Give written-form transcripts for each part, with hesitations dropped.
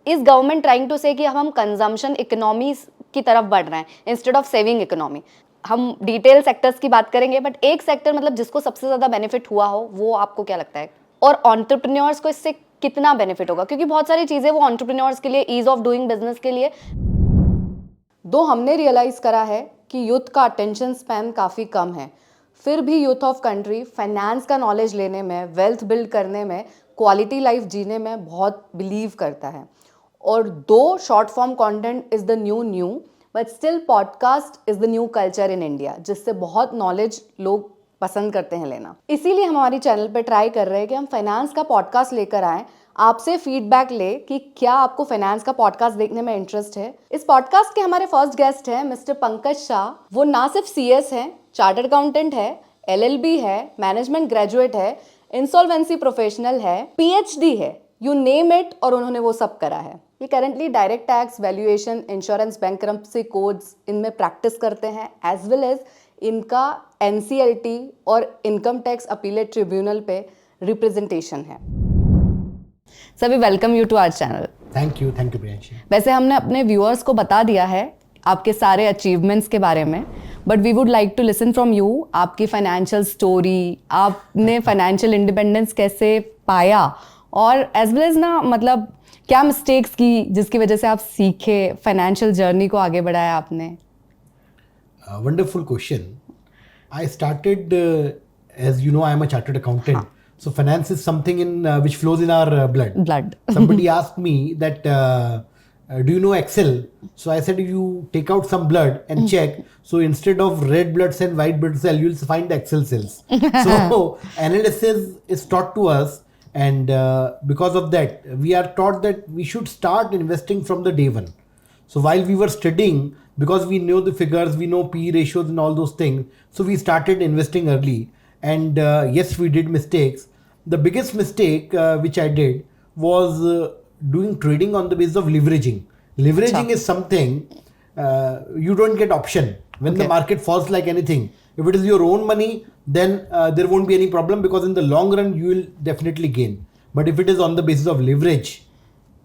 Is government trying to से कि हम कंजम्पशन इकोनॉमी की तरफ बढ़ रहे हैं इंस्टेड ऑफ सेविंग इकोनॉमी? हम डिटेल सेक्टर्स की बात करेंगे, बट एक सेक्टर मतलब जिसको सबसे ज़्यादा बेनिफिट हुआ हो, वो आपको क्या लगता है? और एंटरप्रेन्योर्स को इससे कितना बेनिफिट होगा? क्योंकि बहुत सारी चीज़ें वो एंटरप्रेन्योर्स के लिए, ईज ऑफ डूइंग बिजनेस के लिए। दो हमने रियलाइज़ करा है कि यूथ का अटेंशन स्पैन काफ़ी कम है, फिर भी यूथ ऑफ कंट्री फाइनेंस का नॉलेज लेने में, वेल्थ बिल्ड करने में, क्वालिटी लाइफ जीने में बहुत बिलीव करता है। और दो short form content is the new but still podcast is the new culture in India, जिससे बहुत नॉलेज लोग पसंद करते हैं लेना। इसीलिए हम हमारी चैनल पे ट्राई कर रहे हैं कि हम फाइनेंस का पॉडकास्ट लेकर आएँ, आपसे फीडबैक ले कि क्या आपको फाइनेंस का पॉडकास्ट देखने में इंटरेस्ट है। इस पॉडकास्ट के हमारे फर्स्ट गेस्ट हैं मिस्टर पंकज शाह। वो ना सिर्फ CS हैं, चार्टर्ड अकाउंटेंट है, LLB है, मैनेजमेंट ग्रेजुएट है, इंसॉल्वेंसी प्रोफेशनल है, PhD है, यू नेम इट, और उन्होंने वो सब करा है। ये currently direct tax, valuation, insurance, bankruptcy codes इनमें प्रैक्टिस करते हैं, एज वेल एज इनका NCLT और इनकम टैक्स अपीलेट ट्रिब्यूनल पे रिप्रेजेंटेशन है। सभी welcome you to our channel. Thank you Priyanshi. वैसे हमने अपने व्यूअर्स को बता दिया है आपके सारे अचीवमेंट्स के बारे में, but we would like to listen from you, आपकी फाइनेंशियल स्टोरी, आपने फाइनेंशियल इंडिपेंडेंस कैसे पाया, और एज वेल एज ना मतलब क्या मिस्टेक्स की जिसकी वजह से आप सीखे, फाइनेंशियल जर्नी को आगे बढ़ाया आपने। Wonderful question. I started as you know, I am a chartered accountant. So finance is something in which flows in our blood. Somebody asked me that do you know Excel? So I said you take out some blood and check. So instead of red blood cell, white blood cell, you will find the Excel cells. So analysis is taught to us, and because of that we are taught that we should start investing from the day one. So while we were studying, because we know the figures, we know P ratios and all those things, so we started investing early. And yes, we did mistakes. The biggest mistake which I did was doing trading on the basis of leveraging. Leveraging is something you don't get option when the market falls like anything. If it is your own money, then there won't be any problem, because in the long run you will definitely gain. But if it is on the basis of leverage,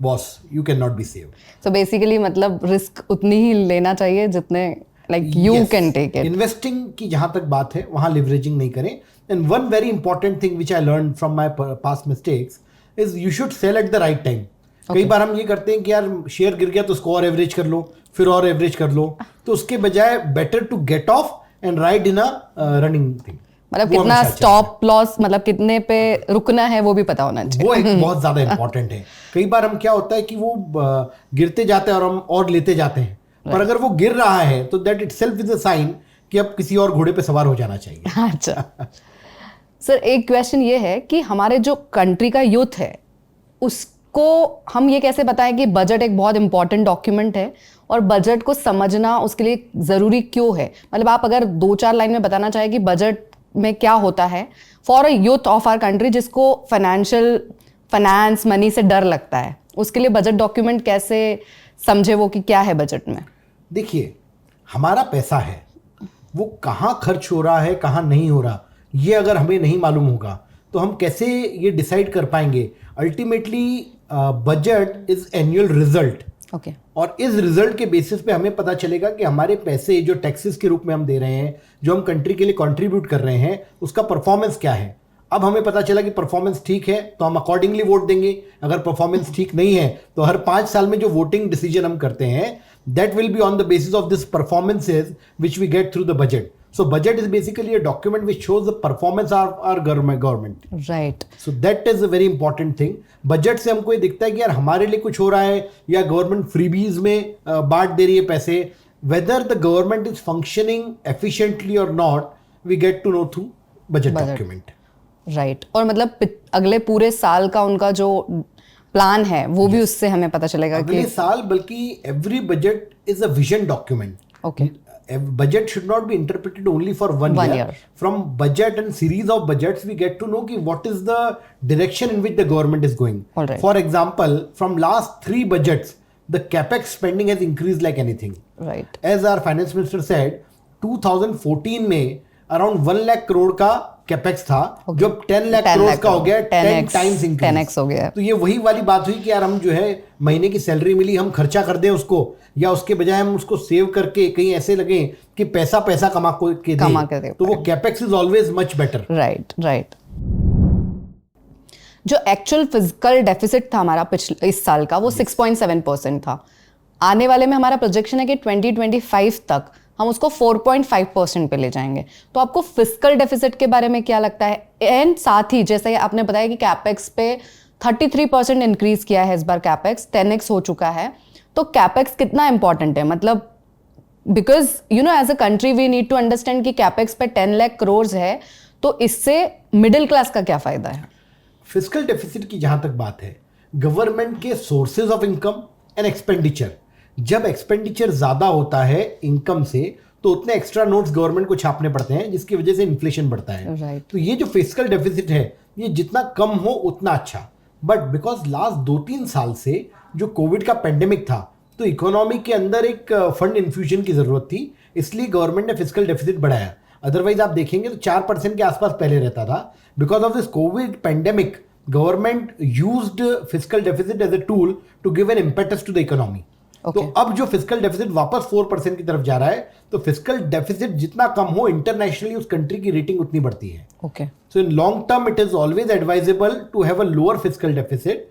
boss, you cannot be saved. So basically मतलब risk उतनी ही लेना चाहिए जितने like you can take it. Investing की जहाँ तक बात है वहाँ leveraging नहीं करें. And one very important thing which I learned from my past mistakes is you should sell at the right time. कई बार हम ये करते हैं कि यार शेयर गिर गया तो उसको और एवरेज कर लो, फिर और एवरेज कर लो, तो उसके बजाय better to get off and ride in a running thing. मतलब कितना स्टॉप लॉस, मतलब कितने पे रुकना है वो भी पता होना चाहिए। वो एक बहुत ज्यादा इंपॉर्टेंट है। कई बार हम क्या होता है कि वो गिरते जाते हैं और हम और लेते जाते हैं, पर अगर वो गिर रहा है तो that itself is a sign कि अब किसी और घोड़े पे सवार हो जाना चाहिए। अच्छा सर, एक क्वेश्चन ये है कि हमारे जो कंट्री का यूथ है उसको हम ये कैसे बताएं कि बजट एक बहुत इंपॉर्टेंट डॉक्यूमेंट है, और बजट को समझना उसके लिए ज़रूरी क्यों है? मतलब आप अगर 2-4 लाइन में बताना चाहें कि बजट में क्या होता है for a youth of our country जिसको फाइनेंस मनी से डर लगता है, उसके लिए बजट डॉक्यूमेंट कैसे समझे वो कि क्या है बजट में? देखिए, हमारा पैसा है वो कहाँ खर्च हो रहा है, कहाँ नहीं हो रहा, ये अगर हमें नहीं मालूम होगा तो हम कैसे ये डिसाइड कर पाएंगे? Ultimately budget is annual result. Okay. और इस रिजल्ट के बेसिस पे हमें पता चलेगा कि हमारे पैसे जो टैक्सेस के रूप में हम दे रहे हैं, जो हम कंट्री के लिए कंट्रीब्यूट कर रहे हैं, उसका परफॉर्मेंस क्या है। अब हमें पता चला कि परफॉर्मेंस ठीक है तो हम अकॉर्डिंगली वोट देंगे। अगर परफॉर्मेंस ठीक नहीं है तो हर 5 साल में जो वोटिंग डिसीजन हम करते हैं that will be on the basis of this performances which we get through the budget. So budget is basically a document which shows the performance of our government. Right. So that is a very important thing. Budget से हमको ये दिखता है कि यार हमारे लिए कुछ हो रहा है या गवर्नमेंट फ्रीबीज में बांट दे रही है पैसे. Whether the government is functioning efficiently or not, we get to know through budget document. Right. और मतलब अगले पूरे साल का उनका जो प्लान है वो भी उससे हमें पता चलेगा कि अगले साल, बल्कि every budget is a vision document. Okay. Budget should not be interpreted only for one year. From budget and series of budgets, we get to know ki what is the direction in which the government is going. Right. For example, from last 3 budgets, the capex spending has increased like anything. Right. As our finance minister said, 2014 में around 1 lakh crore का capex था जो 10 लाख करोड़ का हो गया, 10 times increase, 10x हो गया। तो ये वही वाली बात हुई कि यार हम जो है महीने की सैलरी मिली हम खर्चा कर दें उसको, या उसके बजाय हम उसको सेव करके कहीं ऐसे लगे कि पैसा कमा के दें, तो वो capex is always much better. Right. जो एक्चुअल फिजिकल डेफिसिट था हमारा पिछले इस साल का वो 6.7% था। आने वाले में हमारा प्रोजेक्शन है कि 2025 तक हम उसको 4.5% पे ले जाएंगे। तो आपको फिस्कल डेफिसिट के बारे में क्या लगता है? एंड साथ ही जैसे आपने बताया कि कैपेक्स पे 33% इंक्रीज किया है इस बार, कैपेक्स 10x हो चुका है। तो कैपेक्स कितना इंपॉर्टेंट है? मतलब because you know as a country we need to understand कि कैपेक्स पे 10 लाख करोड़ है, तो इससे मिडिल क्लास का क्या फायदा है? फिस्कल डेफिसिट की जहां तक बात है, गवर्नमेंट के sources of income and expenditure, जब एक्सपेंडिचर ज्यादा होता है इनकम से तो उतने एक्स्ट्रा नोट्स गवर्नमेंट को छापने पड़ते हैं, जिसकी वजह से इन्फ्लेशन बढ़ता है। तो ये जो फिस्कल डेफिसिट है ये जितना कम हो उतना अच्छा, बट बिकॉज लास्ट 2-3 साल से जो कोविड का पेंडेमिक था तो इकोनॉमी के अंदर एक फंड इन्फ्यूजन की जरूरत थी, इसलिए गवर्नमेंट ने फिस्कल डेफिसिट बढ़ाया। अदरवाइज आप देखेंगे तो 4% के आसपास पहले रहता था। Because of this COVID pandemic government used fiscal deficit as a tool to give an impetus to the economy. तो अब जो फिस्कल डेफिसिट वापस 4% की तरफ जा रहा है, तो फिस्कल डेफिसिट जितना कम हो इंटरनेशनली उस कंट्री की रेटिंग उतनी बढ़ती है। So in long term it is always advisable to have a lower fiscal deficit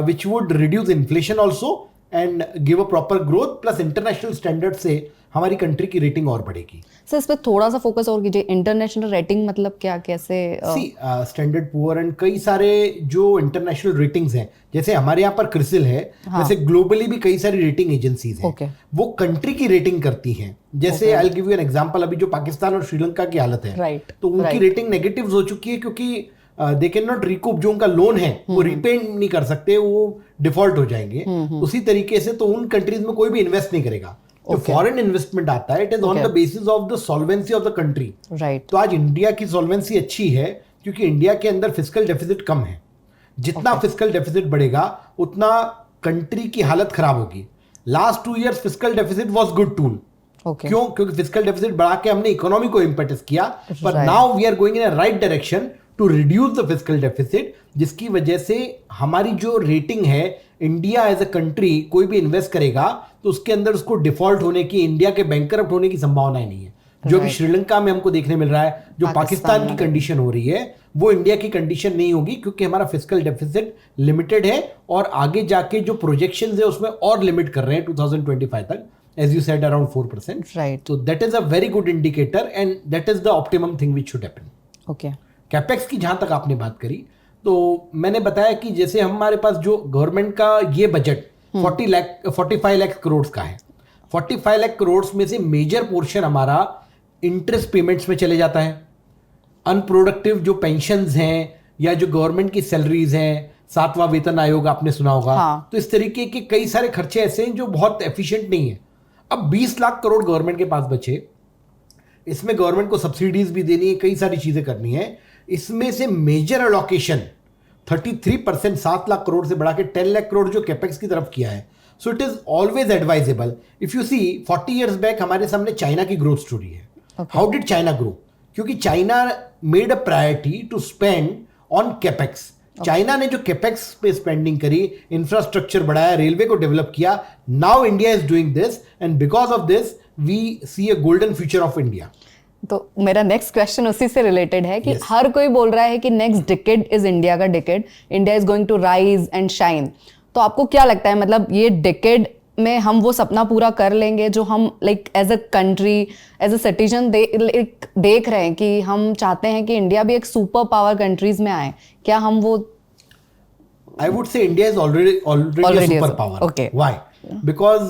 which would reduce inflation also and give a proper growth, plus international standard से हमारी country की rating और बढ़ेगी। Sir इस पे थोड़ा सा फोकस और कीजिए, इंटरनेशनल रेटिंग मतलब क्या, कैसे? स्टैंडर्ड पुअर एंड कई सारे जो इंटरनेशनल रेटिंग्स हैं, जैसे हमारे यहाँ पर क्रिसिल है, वैसे ग्लोबली भी कई सारी रेटिंग एजेंसीज हैं, वो कंट्री की रेटिंग करती हैं। जैसे I will give you an example, अभी जो पाकिस्तान और श्रीलंका की हालत है, तो उनकी रेटिंग नेगेटिव हो चुकी है क्योंकि दे कैन नॉट रिकूप, जो उनका लोन है वो रीपे नहीं कर सकते, वो डिफॉल्ट हो जाएंगे। उसी तरीके से तो उन कंट्रीज में कोई भी इन्वेस्ट नहीं करेगा। जो फॉरेन इन्वेस्टमेंट आता है it is on the basis of the solvency of the country. तो आज इंडिया की सॉल्वेंसी अच्छी है क्योंकि इंडिया के अंदर फिस्कल डेफिसिट कम है। जितना फिस्कल डेफिसिट बढ़ेगा उतना कंट्री की हालत खराब होगी। Last 2 years fiscal deficit was good tool. क्यों? क्योंकि फिस्कल डेफिसिट बढ़ा के हमने इकोनॉमी को इम्पेटस किया, पर now we are going in a right direction to reduce the fiscal deficit, जिसकी वजह से हमारी जो रेटिंग है, इंडिया एज अ कंट्री कोई भी इन्वेस्ट करेगा तो उसके अंदर उसको डिफॉल्ट होने की, इंडिया के बैंकरप्ट होने की संभावना ही नहीं है। जो भी श्रीलंका में हमको देखने मिल रहा है, जो पाकिस्तान की कंडीशन हो रही है, वो इंडिया की कंडीशन नहीं होगी क्योंकि हमारा फिस्कल डेफिसिट लिमिटेड है और आगे जाके जो प्रोजेक्शंस है उसमें और लिमिट कर रहे हैं 2025 तक, as you said around 4%. Right. So that is a very good indicator and that is the optimum thing which should happen. Okay. Capex की जहां तक आपने बात करी, तो मैंने बताया कि जैसे हमारे पास जो गवर्नमेंट का ये बजट 45 लाख करोड़ का है, 45 लाख करोड़ में से मेजर पोर्शन हमारा इंटरेस्ट पेमेंट्स में चले जाता है। अनप्रोडक्टिव जो पेंशन्स हैं या जो गवर्नमेंट की सैलरीज हैं, 7वां वेतन आयोग आपने सुना होगा, तो इस तरीके के कई सारे खर्चे ऐसे हैं जो बहुत एफिशिएंट नहीं है। अब 20 लाख करोड़ गवर्नमेंट के पास बचे, इसमें गवर्नमेंट को सब्सिडीज भी देनी है, कई सारी चीजें करनी है। इसमें से मेजर अलोकेशन 33% 7 लाख करोड़ से बढ़ा के 10 लाख करोड़ जो कैपेक्स की तरफ किया है। So it is always advisable. If you see 40 years back हमारे सामने चाइना की ग्रोथ स्टोरी है। How did China grow? क्योंकि China made a priority to spend on capex. China ने जो कैपेक्स पे स्पेंडिंग करी, इंफ्रास्ट्रक्चर बढ़ाया, रेलवे को डेवलप किया, now India is doing this and because of this we see a golden future of India. तो मेरा नेक्स्ट क्वेश्चन उसी से रिलेटेड है कि हर कोई बोल रहा है कि नेक्स्ट डिकेड इज इंडिया का decade, India is going to rise and shine. तो आपको क्या लगता है, मतलब ये डिकेड में हम वो सपना पूरा कर लेंगे जो हम like as a country, as a citizen देख रहे हैं कि हम चाहते हैं कि इंडिया भी एक सुपर पावर कंट्रीज में आए? क्या हम वो? I would say India is already super power. Okay, why? Because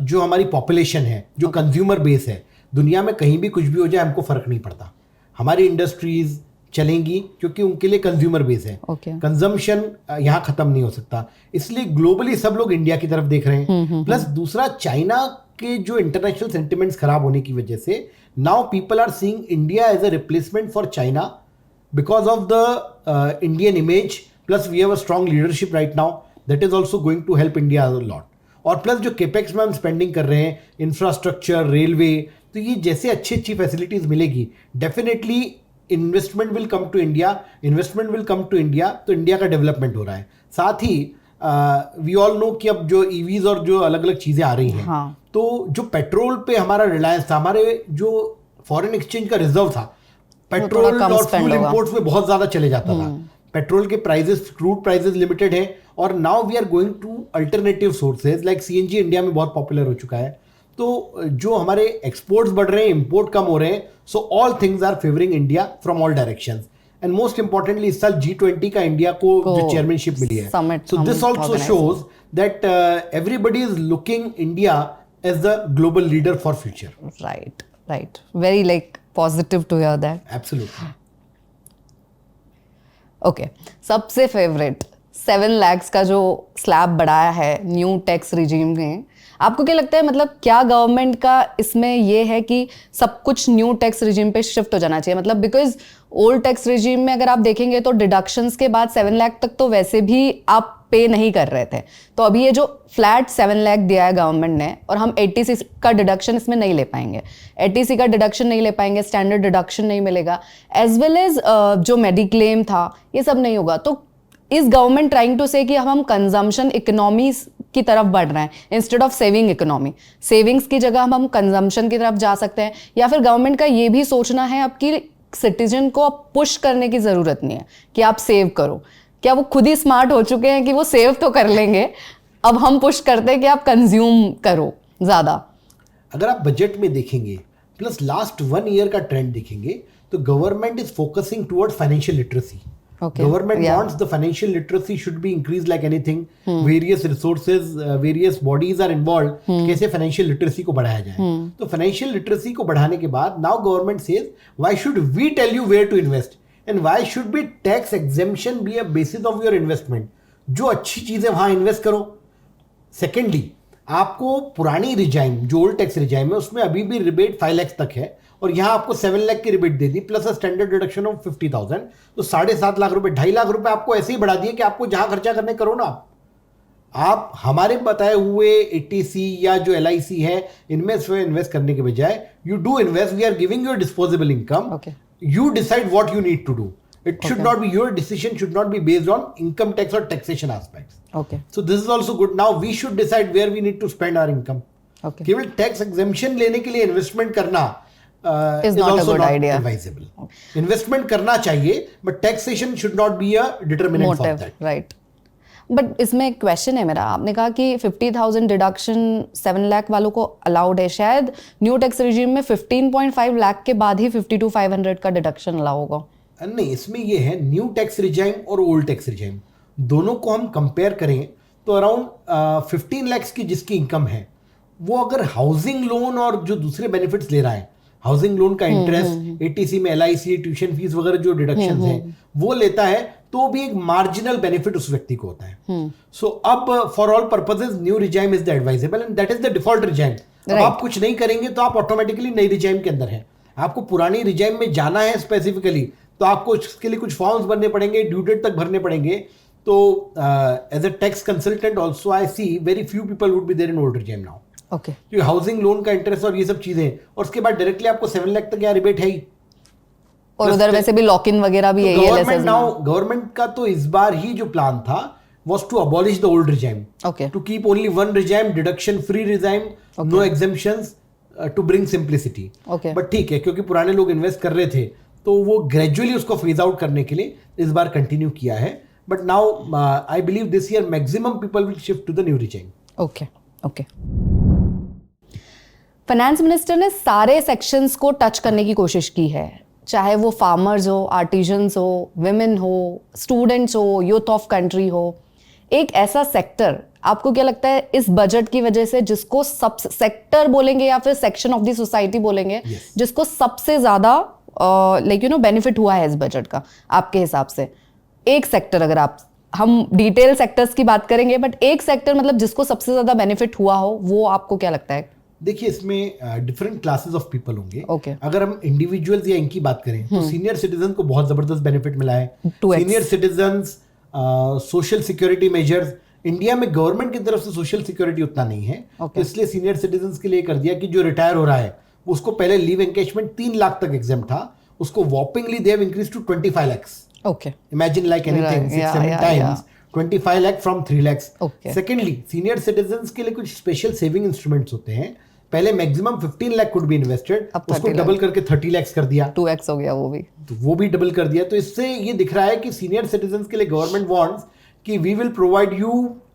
जो हमारी पॉपुलेशन है, जो कंज्यूमर बेस है, दुनिया में कहीं भी कुछ भी हो जाए हमको फर्क नहीं पड़ता। हमारी इंडस्ट्रीज चलेंगी क्योंकि उनके लिए कंज्यूमर बेस है। कंजम्पशन यहाँ खत्म नहीं हो सकता, इसलिए ग्लोबली सब लोग इंडिया की तरफ देख रहे हैं। प्लस दूसरा, चाइना के जो इंटरनेशनल सेंटिमेंट्स खराब होने की वजह से now people are seeing India as a replacement for China because of the Indian image. Plus we have a strong leadership right now that is also going to help India a lot. और plus जो capex में हम spending कर रहे हैं, infrastructure, railway, तो ये जैसे अच्छी अच्छी फैसिलिटीज मिलेगी, definitely investment will come to India, investment will come to India, तो इंडिया का डेवलपमेंट हो रहा है। साथ ही वी ऑल नो कि अब जो ईवीज और जो अलग अलग चीजें आ रही हैं, हाँ. तो जो पेट्रोल पे हमारा रिलायंस था, हमारे जो फॉरेन एक्सचेंज का रिजर्व था, पेट्रोल और फ्यूल इंपोर्ट्स में बहुत ज्यादा चले जाता था। पेट्रोल के प्राइसेस, क्रूड प्राइसेस लिमिटेड है, और now we are going to alternative sources like CNG India में बहुत पॉपुलर हो चुका है। तो जो हमारे एक्सपोर्ट्स बढ़ रहे हैं, इंपोर्ट कम हो रहे हैं, so all things are favouring India from all directions. And most importantly इस साल G20 का इंडिया को जो चेयरमैनशिप मिली है, so this also shows that everybody is looking India as the global leader for future. Right, very like positive to hear that. Absolutely. Okay, सबसे favourite 7 lakhs का जो स्लैब बढ़ाया है न्यू टैक्स रिजीम में, आपको क्या लगता है, मतलब क्या गवर्नमेंट का इसमें ये है कि सब कुछ न्यू टैक्स रिजीम पे शिफ्ट हो जाना चाहिए? मतलब बिकॉज ओल्ड टैक्स रिजीम में अगर आप देखेंगे तो डिडक्शंस के बाद 7 लाख तक तो वैसे भी आप पे नहीं कर रहे थे, तो अभी ये जो फ्लैट 7 लाख दिया है गवर्नमेंट ने, और हम 80C का डिडक्शन इसमें नहीं ले पाएंगे, 80C का डिडक्शन नहीं ले पाएंगे, स्टैंडर्ड डिडक्शन नहीं मिलेगा, एज वेल एज जो मेडिक्लेम था ये सब नहीं होगा। तो इज गवर्नमेंट ट्राइंग टू से कि हम कंजम्पशन इकोनॉमी की तरफ बढ़ रहे हैं instead of saving economy? Savings की जगह हम कंजम्पशन की तरफ जा सकते हैं, या फिर गवर्नमेंट का ये भी सोचना है अब कि सिटीजन को अब पुश करने की जरूरत नहीं है कि आप सेव करो? क्या वो खुद ही स्मार्ट हो चुके हैं कि वो सेव तो कर लेंगे, अब हम पुश करते हैं कि आप कंज्यूम करो ज्यादा? अगर आप बजट में देखेंगे प्लस लास्ट 1 ईयर का ट्रेंड देखेंगे, तो government is focusing towards financial literacy. Government wants the financial literacy should be increased like anything. Various resources, various bodies are involved. कैसे financial literacy को बढ़ाया जाए? तो financial literacy को बढ़ाने के बाद now government says why should we tell you where to invest and why should be tax exemption be a basis of your investment? जो अच्छी चीजें वहां इन्वेस्ट करो। सेकेंडली, आपको पुरानी रिजाइम जो ओल्ड टैक्स रिजाइम है उसमें अभी भी रिबेट 5 लाख तक है, और यहाँ आपको 7 लाख की rebate they the plus standard deduction of 50,000, तो 7.5 लाख रुपए, 2.5 लाख रुपए आपको ऐसे ही बढ़ा दिए कि आपको जहां खर्चा करने करो ना। आप हमारे बताए हुए 80C या जो LIC है इनमें से इन्वेस्ट करने के बजाय you do invest, we are giving your disposable income, you decide what you need to do. It should not be, your decision should not be based on income tax or taxation aspects. Okay. So this is also good. Now we should decide where we need to spend our income. Okay. केवल tax exemption लेने के लिए investment करना is not a good idea. Advisable. Investment करना चाहिए, but taxation should not be a determinant for that. Right. But इसमें एक question है मेरा, आपने कहा कि 50,000 डिडक्शन 7 लाख वालों को अलाउड है, शायद न्यू टैक्स रिजीम में 15.5 लाख के बाद ही 52,500 का डिडक्शन अलाउ होगा। नहीं, इसमें ये है न्यू टैक्स रिजाइम और ओल्ड टैक्स रिजाइम दोनों को हम कंपेयर करें तो अराउंड 15 लाख की जिसकी इनकम है वो अगर हाउसिंग लोन और जो दूसरे बेनिफिट्स ले रहा है, हाउसिंग लोन का इंटरेस्ट, 80C में LIC, ट्यूशन फीस वगैरह जो डिडक्शन है वो लेता है, तो भी एक मार्जिनल बेनिफिट उस व्यक्ति को होता है। सो अब for all purposes new regime is the advisable and that is the default regime. अब आप कुछ नहीं करेंगे तो आप ऑटोमेटिकली नई रिजाइम के अंदर हैं। आपको पुरानी रिजाइम में जाना है स्पेसिफिकली तो आपको इसके लिए कुछ फॉर्म्स भरने पड़ेंगे, ड्यू डेट तक भरने पड़ेंगे। तो as a tax consultant also I see very few people would be there in old regime now. Okay, क्योंकि हाउसिंग लोन का इंटरेस्ट और ये सब चीजें, और उसके बाद डायरेक्टली आपको 7 लाख तक यहाँ रिबेट है ही, और उधर वैसे भी लॉक इन वगैरह भी है। गवर्नमेंट का तो इस बार ही जो प्लान था was to abolish the old regime. Okay. To keep only one regime, deduction free regime, no exemptions, to bring simplicity. Okay. But ठीक है, क्योंकि पुराने लोग इन्वेस्ट कर रहे थे तो वो ग्रेजुअली उसको फेज आउट करने के लिए इस बार कंटिन्यू किया है। But now I believe this year maximum people will shift to the new regime. Okay okay. Finance minister ने सारे सेक्शंस को टच करने की कोशिश की है, चाहे वो फार्मर्स हो, आर्टिजन्स हो, विमेन हो, स्टूडेंट्स हो, यूथ ऑफ कंट्री हो। एक ऐसा सेक्टर आपको क्या लगता है इस बजट की वजह से जिसको सब सेक्टर बोलेंगे या फिर सेक्शन ऑफ द सोसाइटी बोलेंगे, जिसको सबसे ज्यादा बेनिफिट हुआ है इस बजट का आपके हिसाब से? एक सेक्टर, अगर आप, हम डिटेल सेक्टर्स की बात करेंगे बट एक सेक्टर मतलब जिसको सबसे ज्यादा बेनिफिट हुआ हो, वो आपको क्या लगता है? देखिए, इसमें डिफरेंट क्लासेस ऑफ पीपल होंगे। Okay. अगर हम इंडिविजुअल्स या इनकी बात करें तो सीनियर सिटीजन को बहुत जबरदस्त बेनिफिट मिला है। Senior citizens, social security measures, India में गवर्नमेंट की तरफ से सोशल सिक्योरिटी उतना नहीं है, तो इसलिए सीनियर सिटीजन्स के लिए कर दिया कि जो रिटायर हो रहा है उसको पहले लीव एनकैशमेंट 3 लाख तक एग्जाम था, उसको whoppingly they have increase to 25 lakhs. Okay. Imagine like anything, 6-7 times. 25 lakh from 3 lakhs. Okay. Secondly, senior citizens के लिए कुछ special saving instruments होते हैं. पहले maximum 15 lakh could be invested, उसको डबल करके 30 lakhs कर दिया, 2x हो गया वो भी, तो वो भी डबल कर दिया. तो इससे ये दिख रहा है कि सीनियर सिटीजन्स के लिए गवर्नमेंट वांट्स कि we will provide you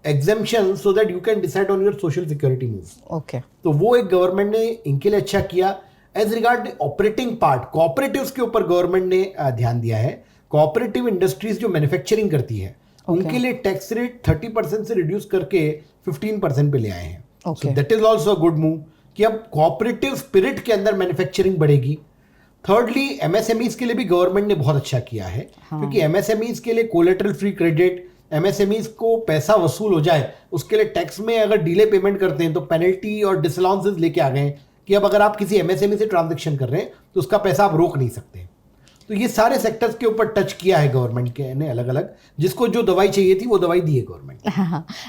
exemption so that you can decide on your social security moves. Okay. तो वो एक गवर्नमेंट ने इनके लिए अच्छा किया. As regard operating part, cooperatives के ऊपर गवर्नमेंट ने ध्यान दिया है. कोऑपरेटिव इंडस्ट्रीज जो मैन्युफैक्चरिंग करती है उनके लिए टैक्स रेट 30% से रिड्यूस करके 15% पे ले आए हैं. सो that is also good move कि अब कोऑपरेटिव स्पिरिट के अंदर मैन्युफैक्चरिंग बढ़ेगी. थर्डली, एमएसएमईज के लिए भी गवर्नमेंट ने बहुत अच्छा किया है. क्योंकि एमएसएमईज के लिए कोलेटरल फ्री क्रेडिट, एमएसएमईज को पैसा वसूल हो जाए उसके लिए टैक्स में अगर डिले पेमेंट करते हैं तो पेनल्टी और डिसअलाउंसेस लेके आ गए कि अब अगर आप किसी एमएसएमई से ट्रांजैक्शन कर रहे हैं तो उसका पैसा आप रोक नहीं सकते. तो ये सारे सेक्टर्स के ऊपर टच किया है गवर्नमेंट के ने अलग अलग. जिसको जो दवाई चाहिए थी वो दवाई दी है government.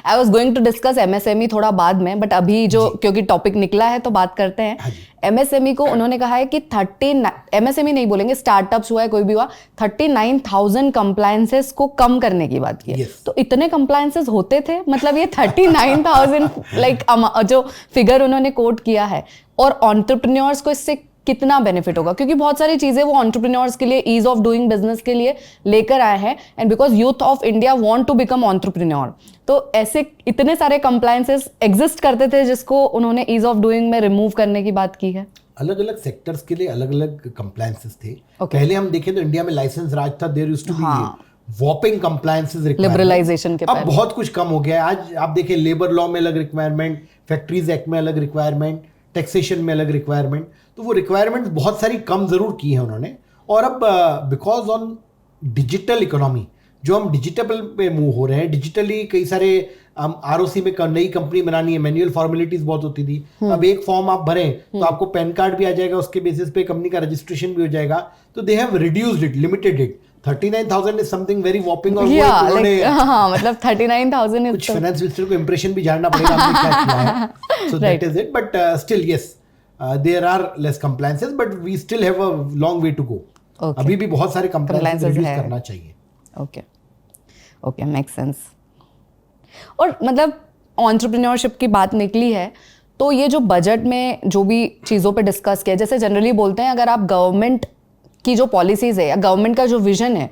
I was going to discuss MSME थोड़ा बाद में, बट अभी जो क्योंकि टॉपिक निकला है तो बात करते हैं. एमएसएमई को उन्होंने कहा है कि 39, एमएसएमई नहीं बोलेंगे, स्टार्टअप्स हुआ है कोई भी हुआ, 39,000 कंप्लायंसेस को कम करने की बात की है. तो इतने कंप्लायंसेस होते थे, मतलब ये 39,000 लाइक जो फिगर उन्होंने कोट किया है. और एंटरप्रेन्योर्स को इससे कितना बेनिफिट होगा, क्योंकि बहुत सारी चीजें वो एंटरप्रेन्योर्स के लिए, ईज ऑफ डूइंग बिजनेस के लिए लेकर आए हैं. And because youth of India want to become entrepreneur, तो ऐसे इतने सारे कंप्लायंसेस एग्जिस्ट करते थे जिसको उन्होंने ईज ऑफ डूइंग में रिमूव करने की बात की है. अलग अलग सेक्टर्स के लिए अलग अलग कंप्लायंसेस थे. पहले हम देखें तो इंडिया में लाइसेंस राज था. There used to be whopping compliances requirement. Liberalization के अब बहुत कुछ कम हो गया है. आज आप देखें लेबर लॉ में अलग रिक्वायरमेंट, फैक्ट्रीज एक्ट में अलग रिक्वायरमेंट, टैक्सेशन में अलग रिक्वायरमेंट. तो वो रिक्वायरमेंट्स बहुत सारी कम जरूर की है उन्होंने. और अब बिकॉज ऑन डिजिटल इकोनॉमी, जो हम डिजिटल पे मूव हो रहे हैं, डिजिटली कई सारे आरओसी में नई कंपनी बनानी है, मैनुअल फॉर्मेलिटीज बहुत होती थी. अब एक फॉर्म आप भरें तो आपको पैन कार्ड भी आ जाएगा, उसके बेसिस पे कंपनी का रजिस्ट्रेशन भी हो जाएगा. तो they have reduced it, limited it. 39,000 is something very whopping. और मतलब 39,000 कुछ फाइनेंस मिनिस्टर को इंप्रेशन भी जानना पड़ेगा हमने क्या किया है. So that is it. But still yes, there are less compliances, but we still have a long way to go. अभी भी बहुत सारे कंप्लायंसेस रिड्यूस करना चाहिए. Okay okay, make sense. और मतलब एंटरप्रेन्योरशिप की बात निकली है तो ये जो बजट में जो भी चीज़ों पे डिस्कस किया, जैसे जनरली बोलते हैं अगर आप गवर्नमेंट की जो पॉलिसीज है या गवर्नमेंट का जो विजन है,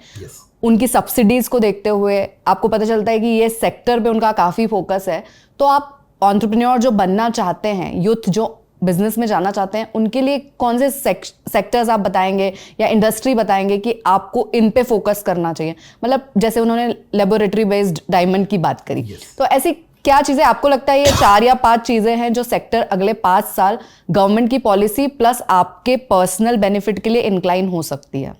उनकी सब्सिडीज को देखते हुए आपको पता चलता है कि ये सेक्टर पे उनका काफ़ी फोकस है. तो आप एंटरप्रेन्योर जो बनना चाहते हैं, यूथ जो बिजनेस में जाना चाहते हैं, उनके लिए कौन से सेक्टर्स आप बताएंगे या इंडस्ट्री बताएंगे कि आपको इन पे फोकस करना चाहिए? मतलब जैसे उन्होंने लेबोरेटरी बेस्ड डायमंड की बात करी, तो ऐसी क्या चीजें आपको लगता है ये 4 या 5 चीजें हैं जो सेक्टर अगले 5 साल गवर्नमेंट की पॉलिसी प्लस आपके पर्सनल बेनिफिट के लिए इंक्लाइन हो सकती है?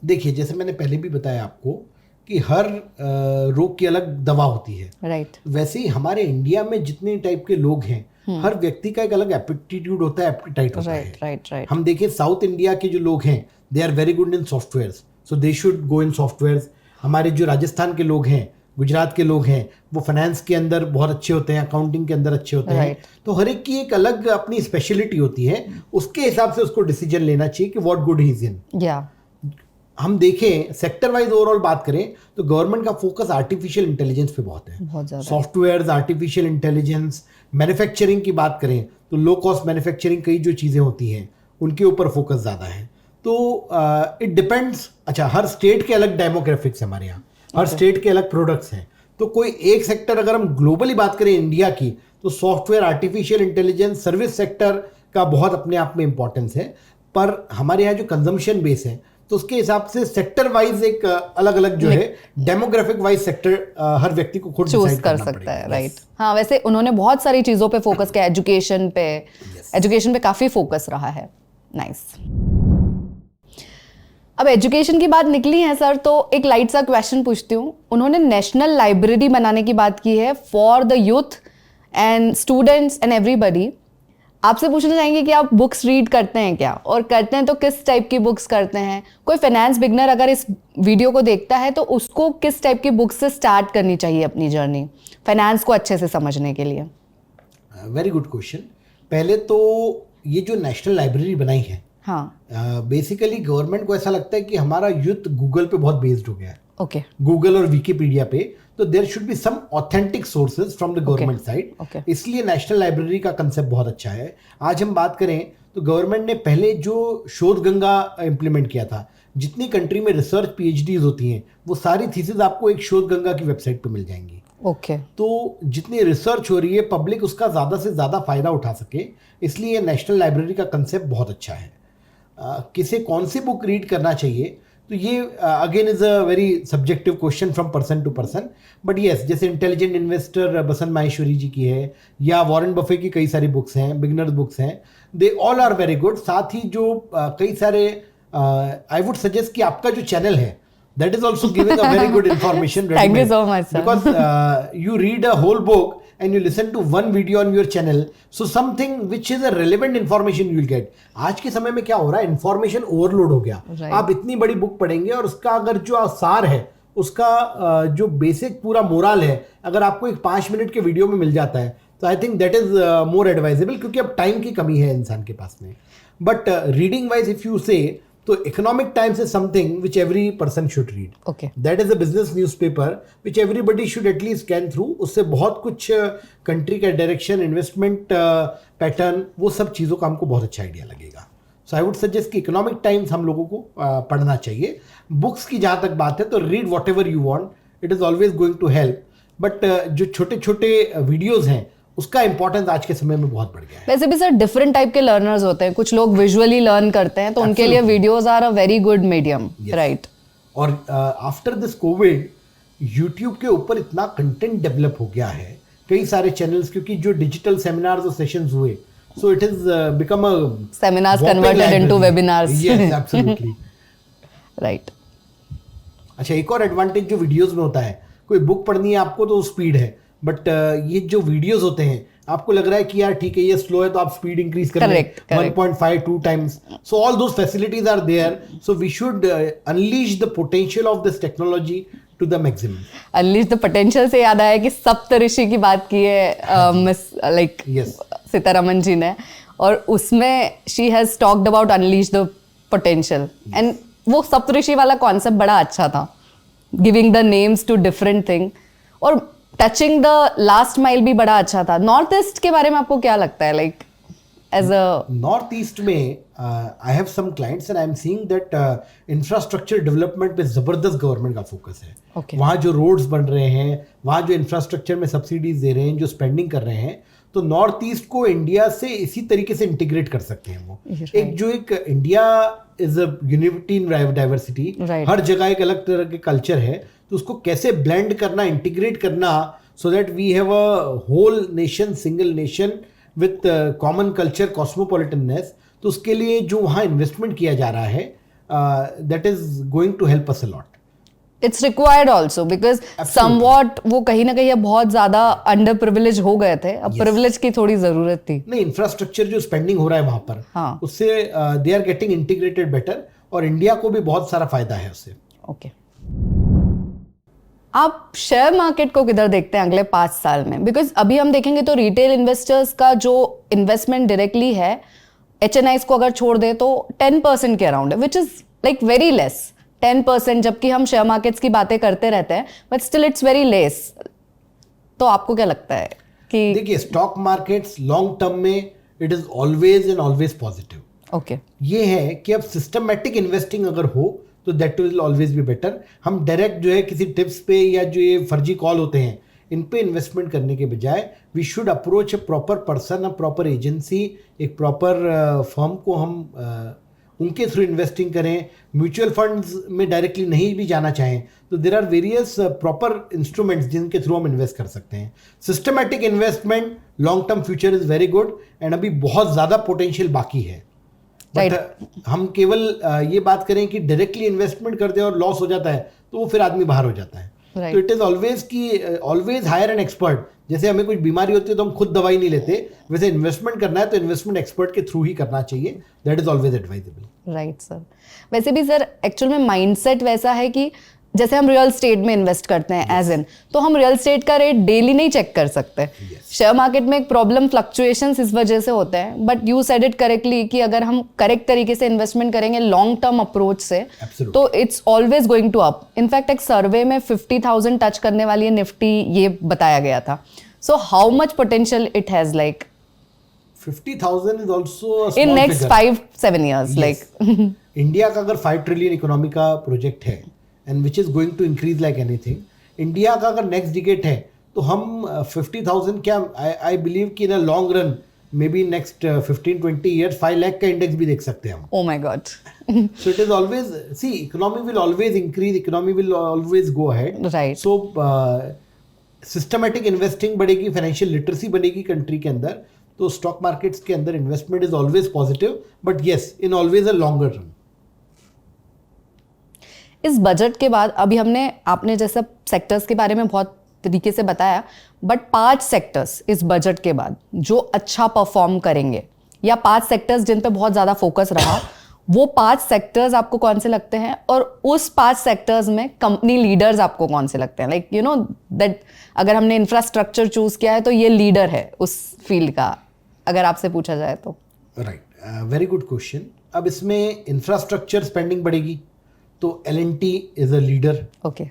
देखिए, जैसे मैंने पहले भी बताया आपको कि हर रोग की अलग दवा होती है. राइट. वैसे ही हमारे इंडिया में जितने टाइप के लोग हैं, हर व्यक्ति का एक अलग एप्टीट्यूड होता है, एप्टीटाइट होता है. राइट. हम देखें साउथ इंडिया के जो लोग हैं, they are very good in softwares, so they should go in softwares. हमारे जो राजस्थान के लोग हैं, गुजरात के लोग हैं, वो फाइनेंस के अंदर बहुत अच्छे होते हैं, अकाउंटिंग के अंदर अच्छे होते हैं. तो हर एक की एक अलग अपनी स्पेशलिटी होती है. उसके हिसाब से उसको डिसीजन लेना चाहिए कि what good he is in. हम देखें सेक्टर वाइज ओवरऑल बात करें तो गवर्नमेंट का फोकस आर्टिफिशियल इंटेलिजेंस पे बहुत है. सॉफ्टवेयर, आर्टिफिशियल इंटेलिजेंस, मैन्युफैक्चरिंग की बात करें तो लो कॉस्ट मैन्युफैक्चरिंग कई जो चीज़ें होती हैं उनके ऊपर फोकस ज़्यादा है. तो इट डिपेंड्स. अच्छा, हर स्टेट के अलग डेमोग्राफिक्स हमारे यहाँ, हर स्टेट के अलग प्रोडक्ट्स हैं. तो कोई एक सेक्टर, अगर हम ग्लोबली बात करें इंडिया की, तो software, artificial intelligence, service sector का बहुत अपने आप में इंपॉर्टेंस है. पर हमारे यहाँ जो कंजम्पशन बेस है तो उसके हिसाब से सेक्टर वाइज एक अलग अलग जो है डेमोग्राफिक वाइज सेक्टर हर व्यक्ति को खुद चूज कर सकता है. राइट. हाँ, वैसे उन्होंने बहुत सारी चीजों पे फोकस किया. एजुकेशन पे काफी फोकस रहा है. नाइस. अब एजुकेशन की बात निकली है सर, तो एक लाइट सा क्वेश्चन पूछती हूँ. उन्होंने नेशनल लाइब्रेरी बनाने की बात की है for the youth and students and everybody. आपसे पूछना चाहेंगे कि आप बुक्स रीड करते हैं क्या, और करते हैं तो किस टाइप की बुक्स करते हैं? कोई फाइनेंस बिगनर अगर इस वीडियो को देखता है तो उसको किस टाइप की बुक्स से स्टार्ट करनी चाहिए अपनी जर्नी फाइनेंस को अच्छे से समझने के लिए? Very good question. पहले तो ये जो नेशनल लाइब्रेरी बनाई है हाँ बेसिकली गवर्नमेंट को ऐसा लगता है कि हमारा यूथ गूगल पे बहुत बेस्ड हो गया है, ओके गूगल और विकीपीडिया पे, तो there should be some authentic sources from the government side. इसलिए नेशनल लाइब्रेरी का कंसेप्ट बहुत अच्छा है। आज हम बात करें तो गवर्नमेंट ने पहले जो शोध गंगा इम्प्लीमेंट किया था, जितनी कंट्री में रिसर्च पीएचडीज होती हैं वो सारी थीसिस आपको एक शोध गंगा की वेबसाइट पे मिल जाएंगी। ओके तो जितनी रिसर्च हो रही है पब्लिक उसका ज़्यादा से ज़्यादा फायदा उठा सके, इसलिए नेशनल लाइब्रेरी का कंसेप्ट बहुत अच्छा है। किसे कौन सी बुक रीड करना चाहिए, तो ये again is a very subjective question from person to person, but yes, जैसे इंटेलिजेंट इन्वेस्टर बसंत माहेश्वरी जी की है, या वॉरेन बफे की कई सारी बुक्स हैं, बिगनर्स बुक्स हैं, they all are very good. साथ ही जो कई सारे आई वुड सजेस्ट कि आपका जो चैनल है that is also giving a very good information. Thank you so much, sir. Because you read a whole book and you listen to one video on your channel, so something which is a relevant information you will get. आज के समय में क्या हो रहा है, information overload हो गया। आप इतनी बड़ी बुक पढ़ेंगे और उसका अगर जो सार है, उसका जो बेसिक पूरा मोरल है, अगर आपको एक 5 मिनट के वीडियो में मिल जाता है, तो I think that is more advisable, क्योंकि अब टाइम की कमी है इंसान के पास में। But reading wise if you से, तो economic times is something which every person should read. Okay, that is a business newspaper which everybody should at least scan through. उससे बहुत कुछ कंट्री का डायरेक्शन, इन्वेस्टमेंट पैटर्न, वो सब चीज़ों का हमको बहुत अच्छा आइडिया लगेगा। सो आई वुड सजेस्ट कि इकोनॉमिक टाइम्स हम लोगों को पढ़ना चाहिए। बुक्स की जहाँ तक बात है तो read whatever you want, it is always going to help. But जो छोटे छोटे वीडियोज़ हैं उसका इंपॉर्टेंस आज के समय में बहुत बढ़ गया है। वैसे भी सर डिफरेंट टाइप के लर्नर्स होते हैं, कुछ लोग विजुअली लर्न करते हैं, तो उनके लिए videos are a very good medium, right. और आफ्टर दिस कोविड यूट्यूब के ऊपर इतना कंटेंट डेवलप हो गया है, कई सारे चैनल्स, क्योंकि जो डिजिटल सेमिनार्स और सेशंस हुए, सो it is become a seminars converted into webinars. Yes, absolutely, right. अच्छा, एक और एडवांटेज जो वीडियोस में होता है, कोई बुक पढ़नी है आपको तो स्पीड है, बट ये जो वीडियोस होते हैं आपको लग रहा है कि यार ठीक है ये स्लो है, तो आप स्पीड इंक्रीज कर लें 1.5-2 times. So all those facilities are there, so we should unleash the potential of this technology to the maximum. Unleash the potential से याद आया कि सप्तऋषि की बात की है मिस लाइक सीतारमन जी ने, और उसमें she has talked about unleash the potential, and वो सप्तऋषि वाला कॉन्सेप्ट बड़ा अच्छा था, giving the names to different thing, और टचिंग द लास्ट माइल भी बड़ा अच्छा था। नॉर्थ ईस्ट के बारे में आपको क्या लगता है, like as a North East में I have some clients and I am seeing that infrastructure development पे जबरदस्त गवर्नमेंट का फोकस है। वहाँ जो रोड्स बन रहे हैं, वहाँ जो इंफ्रास्ट्रक्चर में सब्सिडीज दे रहे हैं, जो स्पेंडिंग कर रहे हैं, तो नॉर्थ ईस्ट को इंडिया से इसी तरीके से इंटीग्रेट कर सकते हैं वो। एक जो एक India is a unity in diversity, हर जगह एक अलग तरह के कल्चर है, तो उसको कैसे ब्लेंड करना, इंटीग्रेट करना, so that we have a whole nation, single nation with common culture, cosmopolitanness. तो उसके लिए जो वहाँ इन्वेस्टमेंट किया जा रहा है, that is going to help us a lot. It's required also, because somewhat वो कहीं ना कहीं बहुत ज्यादा अंडर प्रिविलेज हो गए थे, अब प्रिविलेज की थोड़ी जरूरत थी। नहीं, इंफ्रास्ट्रक्चर जो स्पेंडिंग हो रहा है वहां पर, हाँ, उससे they are getting integrated better, और इंडिया को भी बहुत सारा फायदा है उससे। ओके, आप शेयर मार्केट को किधर देखते हैं अगले 5 साल में? बिकॉज अभी हम देखेंगे तो रिटेल इन्वेस्टर्स का जो इन्वेस्टमेंट डायरेक्टली है, HNIs को अगर छोड़ दे तो 10% के अराउंड है, which is like very less, 10%, जबकि हम शेयर मार्केट्स की बातें करते रहते हैं, but still it's very less. तो आपको क्या लगता है कि देखिए, स्टॉक मार्केट्स लॉन्ग टर्म में it is always and always positive. Okay, ये है कि अब सिस्टमैटिक इन्वेस्टिंग अगर हो तो that will always be better. हम डायरेक्ट जो है किसी टिप्स पे या जो ये फर्जी कॉल होते हैं इन पे इन्वेस्टमेंट करने के बजाय we should approach a proper person, a proper agency, एक प्रॉपर फर्म को हम उनके थ्रू इन्वेस्टिंग करें। म्यूचुअल फंड्स में डायरेक्टली नहीं भी जाना चाहें तो there are various proper instruments जिनके थ्रू हम इन्वेस्ट कर सकते हैं। Systematic investment long term future is very good, and अभी बहुत ज़्यादा पोटेंशियल बाकी है। बट हम केवल ये बात करें कि डायरेक्टली इन्वेस्टमेंट करते हैं और लॉस हो जाता है तो वो फिर आदमी बाहर हो जाता है। तो इट इज़ ऑलवेज की ऑलवेज हायर एन एक्सपर्ट। जैसे हमें कुछ बीमारी होती है तो हम खुद दवाई नहीं लेते, वैसे इन्वेस्टमेंट करना है तो इन्वेस्टमेंट एक्सपर्ट के थ्रू ही करना चाहिए। That is always advisable. Right sir. वैसे भी सर एक्चुअल में माइंडसेट वैसा है कि जैसे हम रियल स्टेट में इन्वेस्ट करते हैं एज इन, तो हम रियल स्टेट का रेट डेली नहीं चेक कर सकते. शेयर मार्केट में एक प्रॉब्लम फ्लक्चुएशंस इस वजह से होते हैं. But you said it correctly कि अगर हम करेक्ट तरीके से इन्वेस्टमेंट करेंगे लॉन्ग टर्म अप्रोच से, तो it's always going to up. In fact एक सर्वे में 50,000 टच करने वाली निफ्टी ये बताया गया था. So how much potential it has, like 50,000 is also a small in next figure. 5-7 years, Yes. like India का अगर 5 ट्रिलियन इकोनॉमी का प्रोजेक्ट है and which is going to increase like anything, India का अगर नेक्स्ट डिकेड है तो हम 50,000 क्या, आई बिलीव कि in a long run may be next 15-20 years 5 lakh का इंडेक्स भी देख सकते हैं हम. oh my god. So it is always, see economy will always increase, economy will always go ahead. Right. So systematic investing बढ़ेगी, financial literacy बढ़ेगी country के अंदर, तो स्टॉक मार्केट्स के अंदर investment is always positive, but yes in always a longer run. इस budget के बाद अभी आपने जैसा सेक्टर्स के बारे में बहुत तरीके से बताया, बट 5 सेक्टर्स इस बजट के बाद जो अच्छा परफॉर्म करेंगे, या 5 सेक्टर्स जिन पे बहुत ज़्यादा फोकस रहा, वो 5 सेक्टर्स आपको कौन से लगते हैं? और उस 5 सेक्टर्स में कंपनी लीडर्स आपको कौन से लगते हैं? लाइक यू नो दैट अगर हमने इंफ्रास्ट्रक्चर चूज किया है तो ये लीडर है उस फील्ड का, अगर आपसे पूछा जाए तो. Right, very good question. अब इसमें इंफ्रास्ट्रक्चर स्पेंडिंग बढ़ेगी तो L&T is a leader. Okay.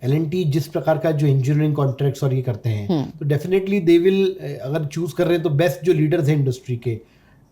L&T जिस प्रकार का जो इंजीनियरिंग कॉन्ट्रैक्ट्स और ये करते हैं, तो डेफिनेटली दे विल, अगर चूज कर रहे हैं तो बेस्ट जो लीडर्स हैं इंडस्ट्री के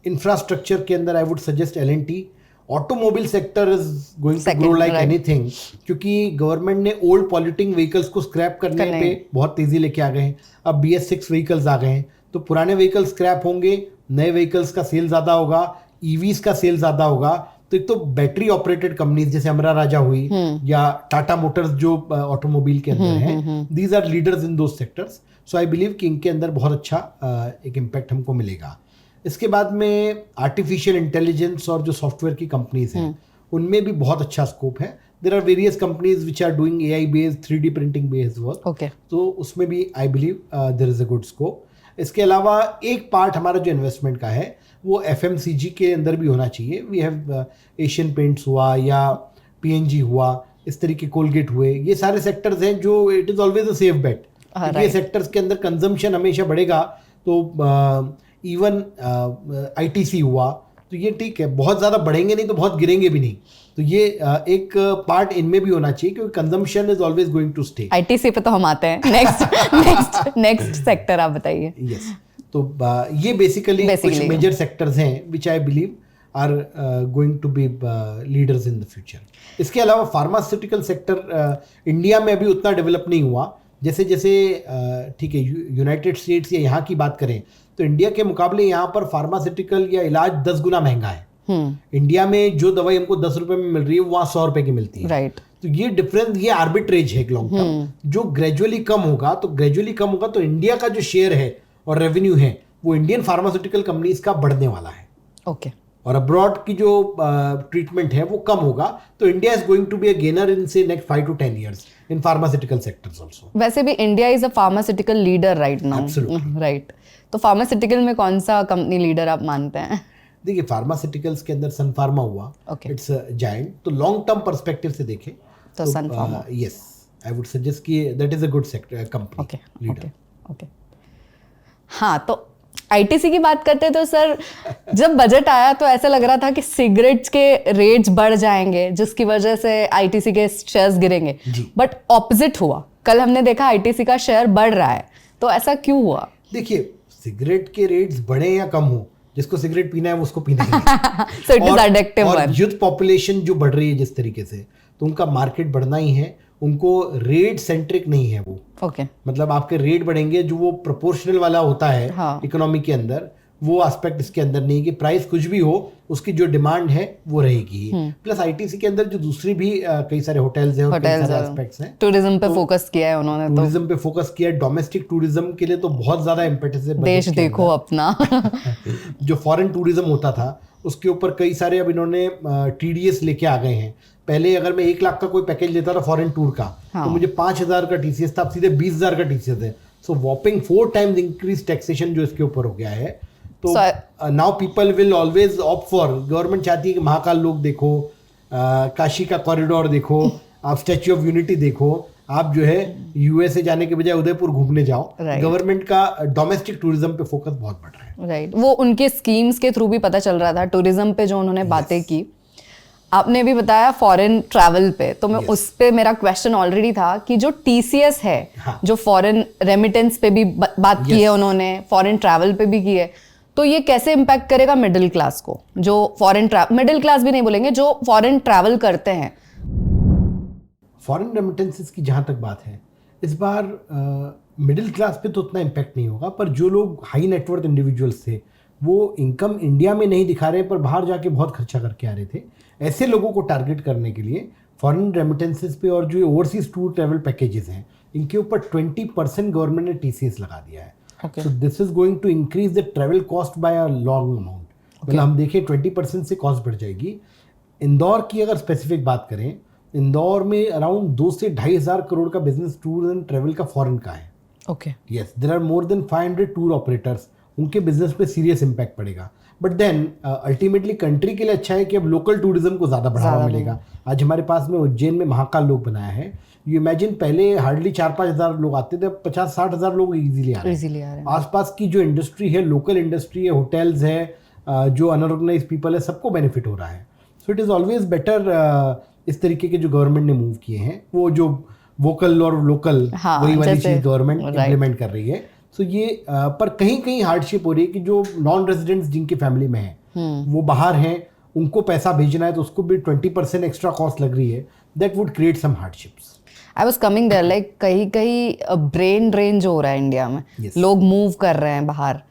इंफ्रास्ट्रक्चर के अंदर, I would suggest L&T. Automobile sector is going to grow like anything, क्योंकि गवर्नमेंट ने ओल्ड पॉल्यूटिंग व्हीकल्स को स्क्रैप करने पे बहुत तेजी लेके आ गए हैं. अब BS6 व्हीकल्स आ गए हैं, तो पुराने व्हीकल स्क्रैप होंगे, नए व्हीकल्स का सेल ज़्यादा होगा, EVs का सेल ज़्यादा होगा. तो एक तो बैटरी ऑपरेटेड कंपनीज जैसे अमरा राजा हुई या टाटा मोटर्स जो ऑटोमोबाइल के अंदर है, these are leaders in those sectors. So I believe कि इनके अंदर बहुत अच्छा एक इम्पैक्ट हमको मिलेगा. इसके बाद में आर्टिफिशियल इंटेलिजेंस और जो सॉफ्टवेयर की कंपनीज हैं, उनमें भी बहुत अच्छा स्कोप है. There are various companies which are doing AI based 3D printing based work. Okay. तो उसमें भी I believe there is a good scope. इसके अलावा एक पार्ट हमारा जो इन्वेस्टमेंट का है वो FMCG के अंदर भी होना चाहिए. वी हैव एशियन पेंट्स हुआ या PNG हुआ, इस तरीके कोलगेट हुए, ये सारे सेक्टर्स हैं जो it is always a safe bet. ये सेक्टर्स के अंदर कंजम्पशन हमेशा बढ़ेगा. तो इवन ITC हुआ, तो ये ठीक है, बहुत ज़्यादा बढ़ेंगे नहीं तो बहुत गिरेंगे भी नहीं. तो ये एक पार्ट इनमें भी होना चाहिए, क्योंकि consumption is always going to stay. ITC पे तो हम आते हैं. नेक्स्ट सेक्टर आप बताइए. यस, तो ये बेसिकली कुछ मेजर सेक्टर्स हैं which I believe are going to be leaders in the future. इसके अलावा फार्मास्यूटिकल सेक्टर इंडिया में अभी उतना डेवलप नहीं हुआ. जैसे जैसे ठीक है, यूनाइटेड स्टेट्स या यहाँ की बात करें तो इंडिया के मुकाबले यहाँ पर फार्मास्यूटिकल या इलाज 10 गुना महंगा है. इंडिया में जो दवाई हमको 10 रुपए में मिल रही है, वहाँ 100 रुपए की मिलती है. राइट. तो ये डिफरेंस, ये आर्बिट्रेज है लॉन्ग टर्म, जो ग्रेजुअली कम होगा. तो इंडिया का जो शेयर है और रेवेन्यू है वो इंडियन फार्मास्यूटिकल कंपनीज का बढ़ने वाला है. ओके. और अब्रॉड की जो ट्रीटमेंट है वो कम होगा. तो India is going to be a gainer in से next 5 to 10 years in pharmaceutical sectors also. वैसे भी India is a pharmaceutical leader right now. Right. तो फार्मास्यूटिकल में कौन सा कंपनी लीडर आप मानते हैं? देखिए, फार्मास्यूटिकल्स के अंदर सन फार्मा हुआ, इट्स जायंट. तो लॉन्ग टर्म पर्सपेक्टिव से देखें तो Sun Pharma, yes, I would suggest कि that is a good sector company leader. Okay. हाँ, तो ITC की बात करते हैं तो सर, जब बजट आया तो ऐसा लग रहा था कि सिगरेट्स के रेट्स बढ़ जाएंगे जिसकी वजह से ITC के शेयर्स गिरेंगे, बट ऑपोजिट हुआ. कल हमने देखा ITC का शेयर बढ़ रहा है. तो ऐसा क्यों हुआ? देखिए, सिगरेट के रेट्स बढ़े या कम हो, जिसको सिगरेट पीना है वो उसको पीना है. So it is addictive one. और यूथ पॉपुलेशन जो बढ़ रही है जिस तरीके से, तो उनका मार्केट बढ़ना ही है. उनको रेट सेंट्रिक नहीं है वो. ओके. मतलब आपके रेट बढ़ेंगे, जो वो प्रोपोर्शनल वाला होता है इकोनॉमी के अंदर, वो एस्पेक्ट इसके अंदर नहीं कि प्राइस कुछ भी हो, उसकी जो डिमांड है वो रहेगी. प्लस ITC के अंदर जो दूसरी भी कई सारे होटल्स हैं और कई सारे एस्पेक्ट्स हैं. टूरिज्म पे फोकस किया है उन्होंने. टूरिज्म पे फोकस किया है. डोमेस्टिक टूरिज्म के लिए तो बहुत ज्यादा इम्पेटस है. देश देखो अपना. जो फॉरेन टूरिज्म होता था उसके ऊपर कई सारे अब इन्होंने TDS लेके आ गए हैं. पहले अगर मैं 1 लाख का कोई पैकेज लेता था फॉरेन टूर का, तो मुझे 5,000 का TCS था, अब सीधे 20,000 का TCS है. सो वॉपिंग 4 times इंक्रीज टैक्सेशन जो इसके ऊपर हो गया है. तो now people will always opt for, government चाहती है कि महाकाल लोक देखो, काशी का कॉरिडोर देखो, आप स्टैच्यू ऑफ यूनिटी देखो, आप जो है यूएसए जाने के बजाय उदयपुर घूमने जाओ। गवर्नमेंट का डोमेस्टिक टूरिज्म पे फोकस बहुत बढ़ रहा है। राइट, वो उनके स्कीम्स के थ्रू भी पता चल रहा था, टूरिज्म पे जो उन्होंने बातें की। आपने भी बताया फॉरेन ट्रैवल पे, तो मैं उस पे मेरा क्वेश्चन ऑलरेडी था कि जो टीसीएस है, जो फॉरेन रेमिटेंस पे भी बात की है उन्होंने, फॉरेन ट्रैवल पे भी की है, तो ये कैसे इम्पैक्ट करेगा मिडिल क्लास को, जो मिडिल क्लास भी नहीं बोलेंगे, जो फॉरेन ट्रैवल करते हैं। फॉरेन रेमिटेंसेस की जहाँ तक बात है, इस बार मिडिल क्लास पे तो उतना इम्पैक्ट नहीं होगा, पर जो लोग हाई नेटवर्थ इंडिविजुअल्स थे वो इनकम इंडिया में नहीं दिखा रहे पर बाहर जाके बहुत खर्चा करके आ रहे थे, ऐसे लोगों को टारगेट करने के लिए फॉरेन रेमिटेंसेस पे और जो ओवरसीज टूर ट्रैवल पैकेजेस हैं इनके ऊपर 20% गवर्नमेंट ने टीसीएस लगा दिया है। So this is going to increase the travel cost by a long amount. मतलब हम देखें 20% से कॉस्ट बढ़ जाएगी। इंदौर की अगर स्पेसिफिक बात करें, इंदौर में अराउंड 2 से 2,500 करोड़ का बिजनेस टूर एंड ट्रैवल का फॉरेन का है। Okay, yes, there are more than 500 tour operators, उनके बिजनेस पे सीरियस इम्पैक्ट पड़ेगा। बट देन अल्टीमेटली कंट्री के लिए अच्छा है कि अब लोकल टूरिज्म को ज़्यादा बढ़ावा मिलेगा। आज हमारे पास में उज्जैन में महाकाल लोक बनाया है। यू इमेजिन पहले हार्डली 4-5 हज़ार लोग आते थे, अब 50-60 हज़ार लोग इजीली आ रहे हैं। आसपास की जो इंडस्ट्री है, लोकल इंडस्ट्री है, होटल्स है, जो अनऑर्गेनाइज पीपल है, सबको बेनिफिट हो रहा है। So it is always better इस तरीके के जो गवर्नमेंट ने मूव किए हैं, वो जो वोकल और लोकल वही वाली चीज़ गवर्नमेंट इम्प्लीमेंट कर रही है। सो ये पर कहीं कहीं हार्डशिप हो रही है कि जो नॉन रेजिडेंट्स जिनकी फैमिली में हैं वो बाहर हैं, उनको पैसा भेजना है तो उसको भी 20% एक्स्ट्रा कॉस्ट लग रही है। That would create some hardships. I was coming there, like कहीं कहीं ब्रेन ड्रेन जो हो रहा है इंडिया में, लोग मूव कर रहे हैं बाहर,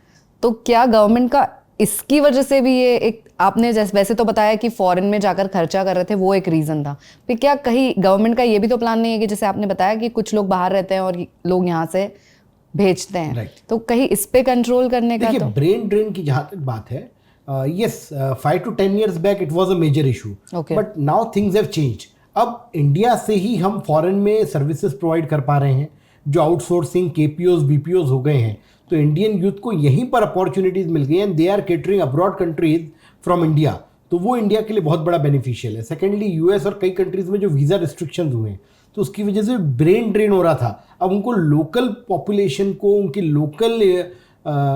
तो क्या गवर्नमेंट का इसकी वजह से भी ये एक, आपने जैसे वैसे तो बताया कि फॉरेन में जाकर खर्चा कर रहे थे, वो एक रीजन था, फिर क्या कहीं गवर्नमेंट का ये भी तो प्लान नहीं है कि जैसे आपने बताया कि कुछ लोग बाहर रहते हैं और लोग यहाँ से भेजते हैं, तो कहीं इस पे कंट्रोल करने का? तो ब्रेन ड्रेन की जहाँ तक बात है, yes, 5 to 10 years back it was a major issue, but now things have changed. अब इंडिया से ही हम फॉरेन में सर्विसेज प्रोवाइड कर पा रहे हैं, जो आउटसोर्सिंग केपीओज बीपीओज हो गए हैं, तो इंडियन यूथ को यहीं पर अपॉर्चुनिटीज मिल गई and they are catering abroad countries from India, तो वो इंडिया के लिए बहुत बड़ा बेनिफिशियल है। सेकेंडली यूएस और कई कंट्रीज में जो वीज़ा रिस्ट्रिक्शंस हुए हैं तो उसकी वजह से ब्रेन ड्रेन हो रहा था। अब उनको लोकल पॉपुलेशन को, उनकी लोकल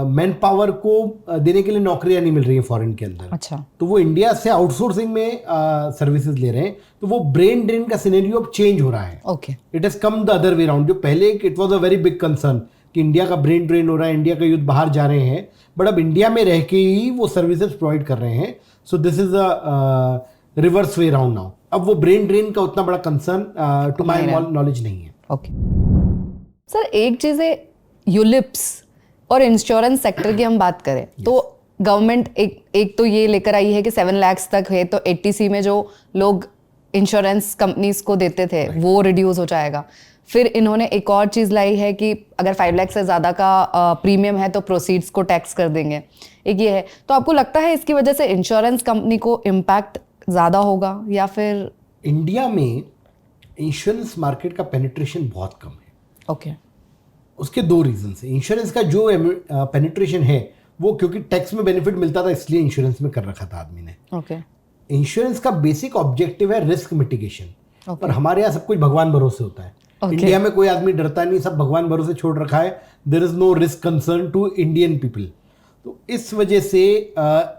मैन पावर को देने के लिए नौकरियां नहीं मिल रही हैं फॉरेन के अंदर। अच्छा, तो वो इंडिया से आउटसोर्सिंग में सर्विसेज ले रहे हैं, तो वो ब्रेन ड्रेन का सिनेरियो अब चेंज हो रहा है। Okay, it has come the other way round. जो पहले it was a very big concern कि इंडिया का ब्रेन ड्रेन हो रहा है, इंडिया का यूथ बाहर जा रहे हैं, बट अब इंडिया में रह के ही वो सर्विसेज प्रोवाइड कर रहे हैं। सो this is a reverse way round now. अब वो ब्रेन ड्रेन का उतना बड़ा कंसर्न टू माय नॉलेज नहीं है। ओके सर, एक चीज़ है यूलिप्स और इंश्योरेंस सेक्टर की हम बात करें तो गवर्नमेंट एक तो ये लेकर आई है कि 7 लाख तक है तो 80C में जो लोग इंश्योरेंस कंपनीज को देते थे वो रिड्यूस हो जाएगा। फिर इन्होंने एक और चीज़ लाई है कि अगर 5 लाख से ज़्यादा का प्रीमियम है तो प्रोसीड्स को टैक्स कर देंगे, एक ये है। तो आपको लगता है इसकी वजह से इंश्योरेंस कंपनी को इम्पैक्ट ज़्यादा होगा या फिर? इंडिया में इंश्योरेंस मार्केट का पेनिट्रेशन बहुत कम है। ओके, उसके 2 रीजन है। इंश्योरेंस का जो पेनिट्रेशन है वो क्योंकि टैक्स में बेनिफिट मिलता था इसलिए इंश्योरेंस में कर रखा था आदमी ने। ओके, इंश्योरेंस का बेसिक ऑब्जेक्टिव है रिस्क मिटिगेशन, पर हमारे यहाँ सब कुछ भगवान भरोसे होता है। इंडिया में कोई आदमी डरता नहीं, सब भगवान भरोसे छोड़ रखा है। There is no risk concern to Indian people. तो इस वजह से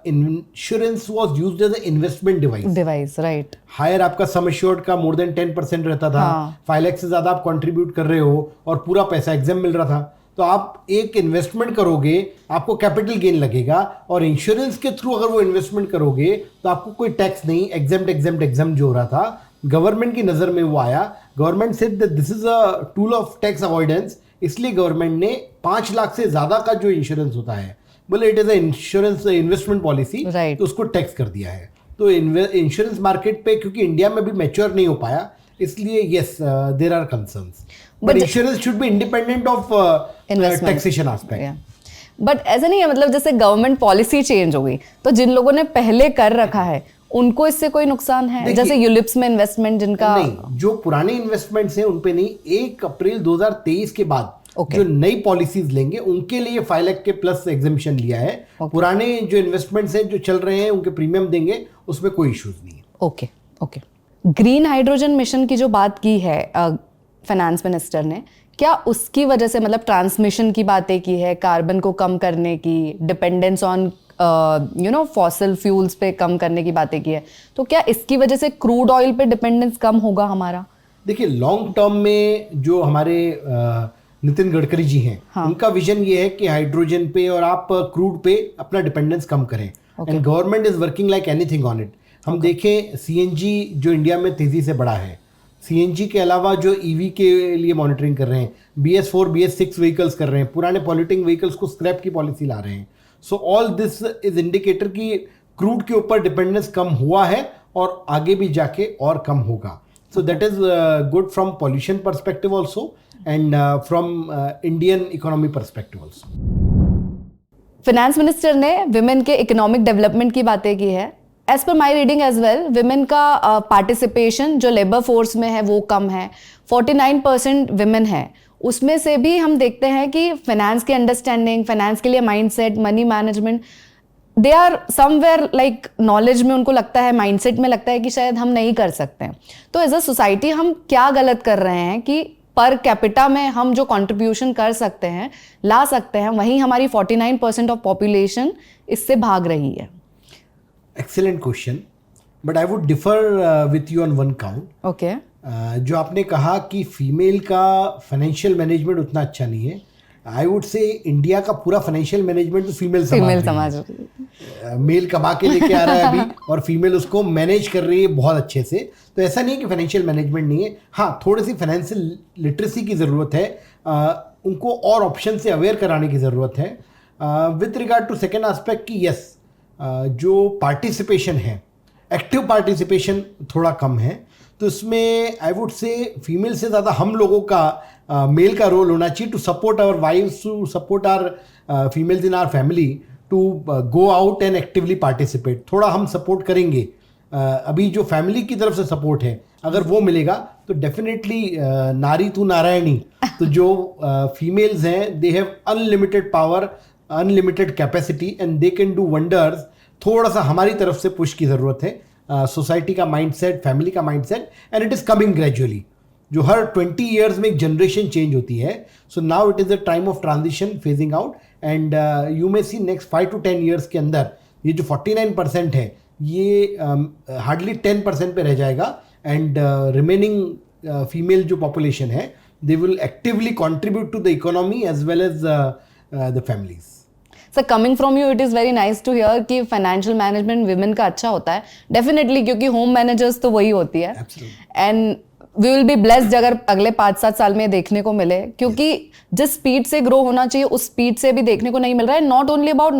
insurance was used as a investment device, right. Higher आपका सम एश्योर्ड का मोर देन 10% रहता था। 5 लाख से ज्यादा आप कंट्रीब्यूट कर रहे हो और पूरा पैसा एग्जाम मिल रहा था, तो आप एक इन्वेस्टमेंट करोगे, आपको कैपिटल गेन लगेगा, और इंश्योरेंस के थ्रू अगर वो इन्वेस्टमेंट करोगे तो आपको कोई टैक्स नहीं, एग्जाम जो हो रहा था गवर्नमेंट की नज़र में वो आया। Government said that this is a tool of tax avoidance, इसलिए गवर्नमेंट ने 5 लाख से ज़्यादा का जो इंश्योरेंस होता है, बोले it is a insurance investment policy, तो उसको टैक्स कर दिया है। तो इंश्योरेंस मार्केट पे क्योंकि इंडिया में भी मैच्योर नहीं हो पाया, इसलिए yes there are concerns, but insurance should be independent of taxation aspect. But ऐसा नहीं है, मतलब जैसे गवर्नमेंट पॉलिसी चेंज हो गई तो जिन लोगों ने पहले कर रखा है उनको इससे कोई नुकसान है? जैसे यूलिप्स में इन्वेस्टमेंट जिनका नहीं, जो पुराने इन्वेस्टमेंट्स हैं उन पे नहीं। 1 अप्रैल 2023 के बाद जो नई पॉलिसीज लेंगे उनके लिए 5 लाख के प्लस एग्जेम्पशन लिया है। पुराने जो इन्वेस्टमेंट्स हैं जो चल रहे हैं उनके प्रीमियम देंगे, उसमें कोई इश्यूज नहीं है। ओके, ग्रीन हाइड्रोजन मिशन की जो बात की है फाइनेंस मिनिस्टर ने, क्या उसकी वजह से मतलब ट्रांसमिशन की बातें की है, कार्बन को कम करने की, डिपेंडेंस ऑन फॉसिल फ्यूल्स पे कम करने की बातें की है, तो क्या इसकी वजह से क्रूड ऑयल पे डिपेंडेंस कम होगा हमारा? देखिए, लॉन्ग टर्म में जो हमारे नितिन गडकरी जी हैं, हाँ, उनका विजन ये है कि हाइड्रोजन पे और आप क्रूड पे अपना डिपेंडेंस कम करें, and government is working like anything on it. हम देखें सीएनजी जो इंडिया में तेजी से बढ़ा है, सीएनजी के अलावा जो ईवी के लिए मॉनिटरिंग कर रहे हैं, BS4 BS6 व्हीकल्स कर रहे हैं, पुराने पॉल्यूटिंग व्हीकल्स को स्क्रैप की पॉलिसी ला रहे हैं। So all this is indicator कि क्रूड के ऊपर डिपेंडेंस कम हुआ है और आगे भी जाके और कम होगा। So that is good from pollution perspective also and from Indian economy perspective also. Finance minister ने विमेन के इकोनॉमिक डेवलपमेंट की बातें की है। As per my reading as well, women का पार्टिसिपेशन जो लेबर फोर्स में है वो कम है, 49% विमेन है। उसमें से भी हम देखते हैं कि फाइनेंस की अंडरस्टैंडिंग, फाइनेंस के लिए mindset, money management, they are somewhere like knowledge में उनको लगता है, माइंडसेट में लगता है कि शायद हम नहीं कर सकते हैं। तो एज अ सोसाइटी हम क्या गलत कर रहे हैं कि पर कैपिटा में हम जो कंट्रीब्यूशन कर सकते हैं, ला सकते हैं, वहीं हमारी 49% ऑफ पॉपुलेशन इससे भाग रही है? Excellent question, but I would differ with you on one count. Okay. जो आपने कहा कि फीमेल का फाइनेंशियल मैनेजमेंट उतना अच्छा नहीं है, आई वुड से इंडिया का पूरा फाइनेंशियल मैनेजमेंट तो फीमेल समाज मेल कमा के लेके आ रहा है अभी, और फीमेल उसको मैनेज कर रही है बहुत अच्छे से। तो ऐसा नहीं है कि फाइनेंशियल मैनेजमेंट नहीं है, हाँ थोड़ी सी फाइनेंशियल लिटरेसी की ज़रूरत है, उनको और ऑप्शन से अवेयर कराने की ज़रूरत है। With regard to second aspect कि यस, जो पार्टिसिपेशन है, एक्टिव पार्टिसिपेशन थोड़ा कम है, तो इसमें आई वुड से फीमेल से ज़्यादा हम लोगों का मेल का रोल होना चाहिए to support our wifes, to support our females in our family to go out and actively participate. थोड़ा हम सपोर्ट करेंगे, अभी जो फैमिली की तरफ से सपोर्ट है अगर वो मिलेगा तो डेफिनेटली नारी तू नारायणी, तो जो फीमेल्स हैं they have unlimited power, unlimited capacity and they can do wonders. थोड़ा सा हमारी तरफ से पुश की ज़रूरत है, सोसाइटी का माइंडसेट, फैमिली का mindset, and it is coming gradually. जो हर 20 ईयर्स में एक जनरेशन चेंज होती है, so now it is a time of transition, phasing out, and you may see next 5 to 10 years के अंदर ये जो 49% है ये हार्डली 10% पे रह जाएगा, एंड रिमेनिंग फीमेल जो पॉपुलेशन है they will actively contribute to the economy as well as the families. Sir, coming from you it is very nice to hear कि फाइनेंशियल मैनेजमेंट विमेन का अच्छा होता है। डेफिनेटली, क्योंकि होम मैनेजर्स तो वही होती है, and we will be blessed अगर अगले 5-7 साल में देखने को मिले, क्योंकि जिस स्पीड से ग्रो होना चाहिए उस स्पीड से भी देखने को नहीं मिल रहा है। Not only about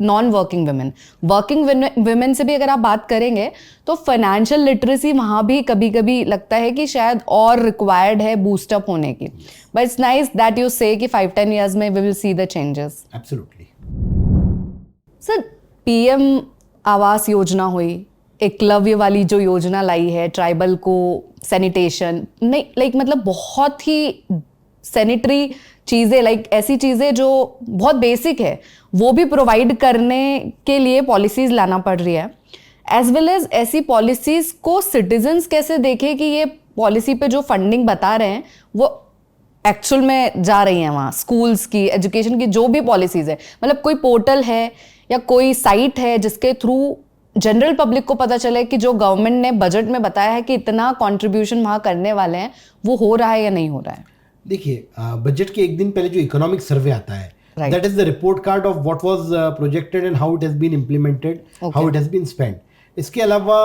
non working women, working women से भी अगर आप बात करेंगे तो फाइनेंशियल लिटरेसी वहाँ भी कभी कभी लगता है कि शायद और रिक्वायर्ड है बूस्टअप होने की। But it's nice that you say कि 5-10 ईयर्स में we will see the changes. Absolutely. Sir, PM Awas योजना हुई, एकलव्य वाली जो योजना लाई है, ट्राइबल को सैनिटेशन, नहीं लाइक मतलब बहुत ही सैनिटरी चीज़ें, लाइक ऐसी चीज़ें जो बहुत बेसिक है वो भी प्रोवाइड करने के लिए पॉलिसीज़ लाना पड़ रही है। एज वेल एज ऐसी पॉलिसीज़ को सिटीजन्स कैसे देखें कि ये पॉलिसी पे जो फंडिंग बता रहे हैं वो एक्चुअल में जा रही हैं वहाँ, स्कूल्स की, एजुकेशन की जो भी पॉलिसीज़ है, मतलब कोई पोर्टल है या कोई साइट है जिसके थ्रू जनरल पब्लिक को पता चले कि जो गवर्नमेंट ने बजट में बताया है कि इतना कंट्रीब्यूशन वहाँ करने वाले हैं वो हो रहा है या नहीं हो रहा है? देखिए, बजट के एक दिन पहले जो इकोनॉमिक सर्वे आता है, that is the report card of what was projected and how it has been implemented, how it has been spend. इसके अलावा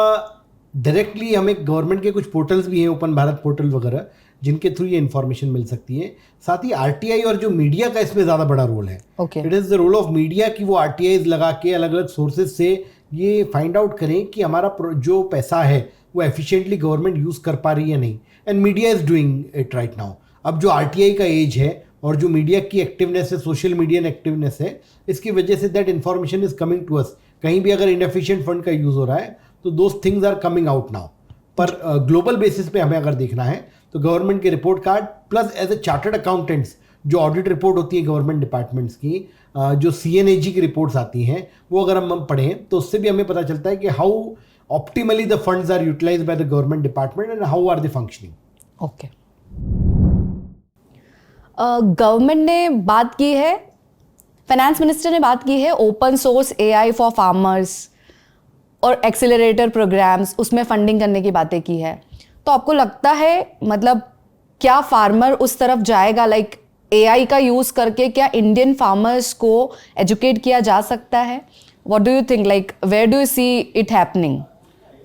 डायरेक्टली हमें गवर्नमेंट के कुछ पोर्टल्स भी हैं, ओपन भारत पोर्टल वगैरह, जिनके थ्रू ये इन्फॉर्मेशन मिल सकती है। साथ ही आरटीआई और जो मीडिया का इसमें ज़्यादा बड़ा रोल है। It is the role of media कि वो आरटीआईज लगा के अलग अलग सोर्सेज से ये फाइंड आउट करें कि हमारा जो पैसा है वो एफिशिएंटली गवर्नमेंट यूज़ कर पा रही है या नहीं, and media is doing it right now. अब जो आरटीआई का एज है और जो मीडिया की एक्टिवनेस है, सोशल मीडिया एक्टिवनेस है, इसकी वजह से that information is coming to us. कहीं भी अगर इनएफिशिएंट फंड का यूज़ हो रहा है तो those things are coming out now. पर ग्लोबल बेसिस पे हमें अगर देखना है तो गवर्नमेंट के report card plus as a chartered accountants जो ऑडिट रिपोर्ट होती है गवर्नमेंट डिपार्टमेंट्स की, जो CNAG की रिपोर्ट्स आती हैं, वो अगर हम पढ़ें तो उससे भी हमें पता चलता है कि how optimally the funds are utilized by the government department and how are they functioning. Okay. Government ने बात की है, फाइनेंस मिनिस्टर ने बात की है open source AI for farmers और एक्सेलरेटर प्रोग्राम्स, उसमें फंडिंग करने की बातें की है. तो आपको लगता है मतलब क्या फार्मर उस तरफ जाएगा, लाइक एआई का यूज करके क्या इंडियन फार्मर्स को एजुकेट किया जा सकता है? What do you think, like where do you see it happening?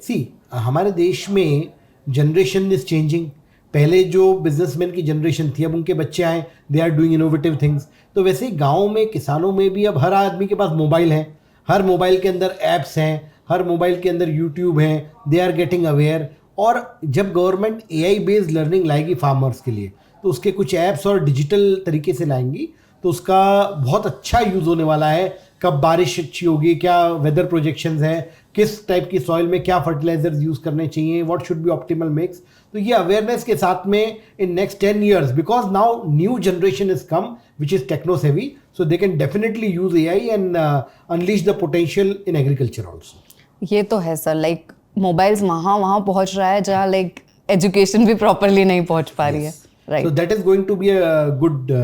See हमारे देश में जनरेशन इज चेंजिंग. पहले जो बिजनेसमैन की जनरेशन थी, अब उनके बच्चे आए, they are doing innovative things. तो वैसे ही गाँव में किसानों में भी अब हर आदमी के पास मोबाइल है, हर मोबाइल के अंदर ऐप्स हैं, हर मोबाइल के अंदर यूट्यूब हैं, दे आर गेटिंग अवेयर. और जब गवर्नमेंट एआई बेस्ड लर्निंग लाएगी फार्मर्स के लिए, तो उसके कुछ ऐप्स और डिजिटल तरीके से लाएंगी, तो उसका बहुत अच्छा यूज़ होने वाला है. कब बारिश अच्छी होगी, क्या वेदर प्रोजेक्शंस हैं, किस टाइप की सॉइल में क्या फर्टिलाइजर्स यूज़ करने चाहिए, what should be optimal mix. तो ये अवेयरनेस के साथ में in next 10 years, because now new generation is come which is techno savvy, so they can definitely use AI and unleash the potential in agriculture also. ये तो है sir, like mobiles वहाँ पहुँच रहा है जहाँ लाइक एजुकेशन भी properly नहीं पहुँच पा रही है. Right. So that is going to be a good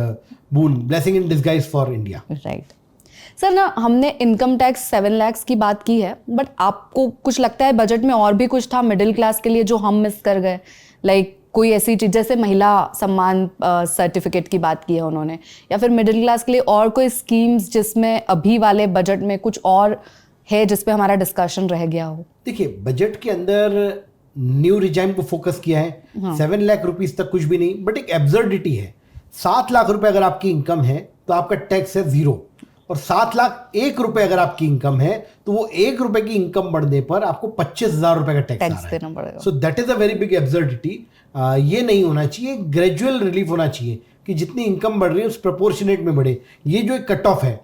boon, blessing in disguise for India. Right. Sir ना, हमने इनकम टैक्स 7 lakhs की बात की है, बट आपको कुछ लगता है बजट में और भी कुछ था मिडिल क्लास के लिए जो हम मिस कर गए? लाइक कोई ऐसी चीज़ जैसे महिला सम्मान सर्टिफिकेट की बात की है उन्होंने, या फिर मिडिल क्लास के लिए और कोई स्कीम्स जिसमें अभी वाले बजट में कुछ और है जिस पे हमारा डिस्कशन रह गया हो? देखिए, बजट के अंदर न्यू रिजाइम को फोकस किया है. 7 लाख रुपीस तक कुछ भी नहीं, बट एक एब्सर्डिटी है. 7 लाख रुपए अगर आपकी इनकम है तो आपका टैक्स है 0, और 7 लाख 1 रुपए अगर आपकी इनकम है तो वो 1 रुपए की इनकम बढ़ने पर आपको 25,000 रुपए का टैक्स देना पड़ेगा. सो that is a very big absurdity. ये नहीं होना चाहिए. ग्रेजुअल रिलीफ होना चाहिए कि जितनी इनकम बढ़ रही है उस प्रोपोर्शनेट में बढ़े. ये जो एक कट ऑफ है,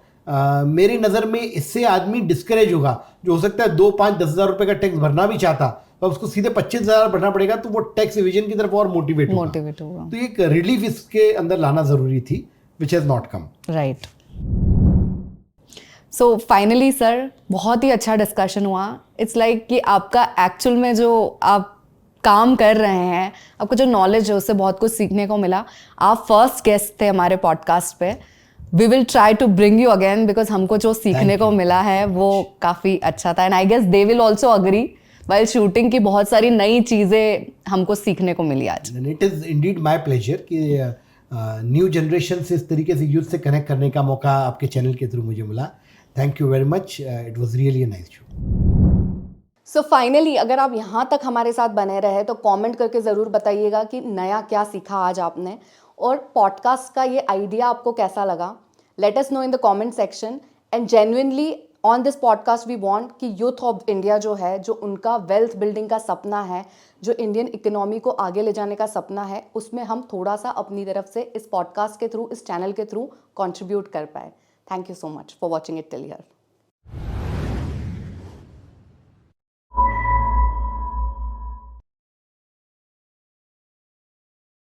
मेरी नज़र में इससे आदमी डिस्करेज होगा. जो हो सकता है 2, 5, 10,000 रुपए का टैक्स भरना भी चाहता, तो उसको सीधे 25,000 भरना पड़ेगा, तो वो टैक्स इवेजन की तरफ और मोटिवेट होगा. तो एक रिलीफ इसके अंदर लाना जरूरी थी, which has not come. Right. So finally sir, बहुत ही अच्छा डिस्कशन हुआ. इट्स लाइक कि आपका एक्चुअल में जो आप काम कर रहे हैं, आपको जो नॉलेज है उससे बहुत कुछ सीखने को मिला. आप फर्स्ट गेस्ट थे हमारे पॉडकास्ट पे. We will try to bring you again, because हमको जो सीखने को मिला है वो काफ़ी अच्छा था. And I guess they will also agree while shooting की बहुत सारी नई चीज़ें हमको सीखने को मिली आज. It is Indeed my pleasure कि न्यू जनरेशन से इस तरीके से यूथ से कनेक्ट करने का मौका आपके चैनल के थ्रू मुझे मिला. Thank you very much. It was really nice show. So finally, अगर आप यहाँ तक हमारे साथ बने रहे तो कमेंट करके ज़रूर बताइएगा कि नया क्या सीखा आज आपने, और पॉडकास्ट का ये आइडिया आपको कैसा लगा. Let us know in the comment section. And genuinely on this podcast we want कि यूथ ऑफ इंडिया जो है, जो उनका वेल्थ बिल्डिंग का सपना है, जो इंडियन इकोनॉमी को आगे ले जाने का सपना है, उसमें हम थोड़ा सा अपनी तरफ से इस पॉडकास्ट के थ्रू, इस चैनल के थ्रू कंट्रीब्यूट कर पाए. Thank you so much for watching it till here.